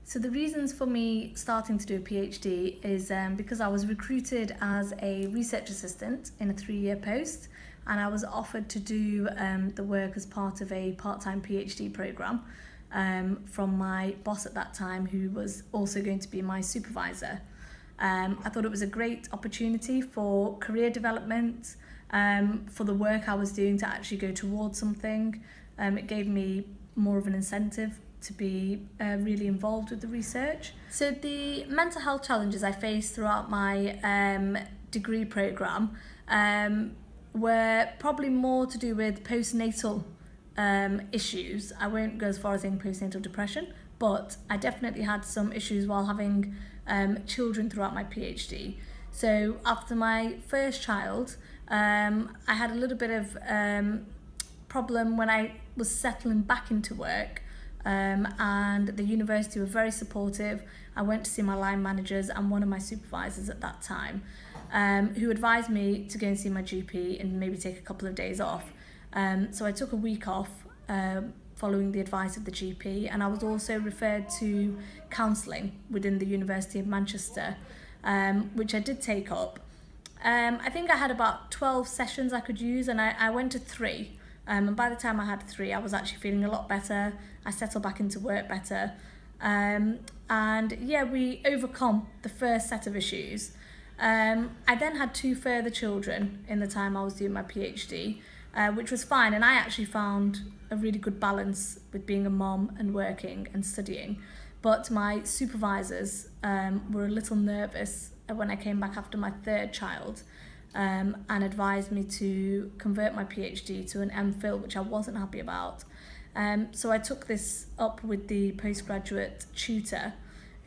So the reasons for me starting to do a PhD is because I was recruited as a research assistant in a 3-year post, and I was offered to do the work as part of a part-time PhD programme from my boss at that time, who was also going to be my supervisor. I thought it was a great opportunity for career development, for the work I was doing to actually go towards something. It gave me more of an incentive to be really involved with the research. So the mental health challenges I faced throughout my degree programme were probably more to do with postnatal issues. I won't go as far as saying postnatal depression, but I definitely had some issues while having children throughout my PhD. So after my first child, I had a little bit of problem when I was settling back into work, and the university were very supportive. I went to see my line managers and one of my supervisors at that time, who advised me to go and see my GP and maybe take a couple of days off. So I took a week off following the advice of the GP, and I was also referred to counselling within the University of Manchester, which I did take up. I think I had about 12 sessions I could use, and I went to 3. And by the time I had 3, I was actually feeling a lot better. I settled back into work better. And yeah, we overcome the first set of issues. I then had 2 further children in the time I was doing my PhD, which was fine. And I actually found a really good balance with being a mom and working and studying. But my supervisors were a little nervous when I came back after my 3rd child, and advised me to convert my PhD to an MPhil, which I wasn't happy about. So I took this up with the postgraduate tutor,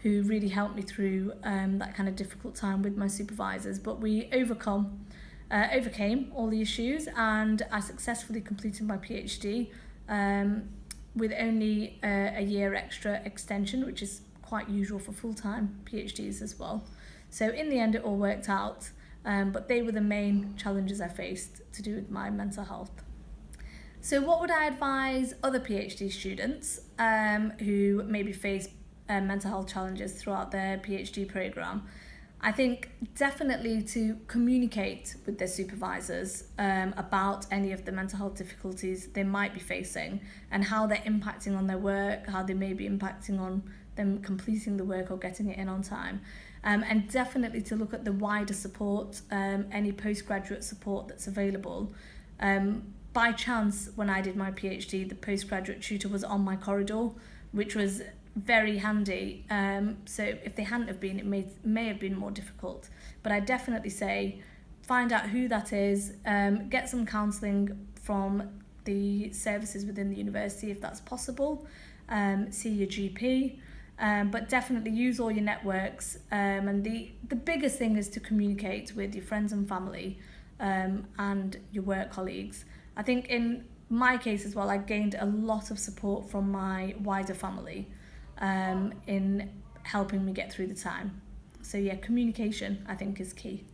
who really helped me through that kind of difficult time with my supervisors. But we overcame all the issues, and I successfully completed my PhD with only a year extra extension, which is quite usual for full-time PhDs as well. So in the end, it all worked out. But they were the main challenges I faced to do with my mental health. So what would I advise other PhD students who maybe face mental health challenges throughout their PhD programme? I think definitely to communicate with their supervisors about any of the mental health difficulties they might be facing and how they're impacting on their work, how they may be impacting on them completing the work or getting it in on time. And definitely to look at the wider support, any postgraduate support that's available. By chance, when I did my PhD, the postgraduate tutor was on my corridor, which was very handy. So if they hadn't have been, it may have been more difficult. But I definitely say, find out who that is, get some counselling from the services within the university if that's possible, see your GP. But definitely use all your networks, and the biggest thing is to communicate with your friends and family and your work colleagues. I think in my case as well, I gained a lot of support from my wider family in helping me get through the time. So yeah, communication I think is key.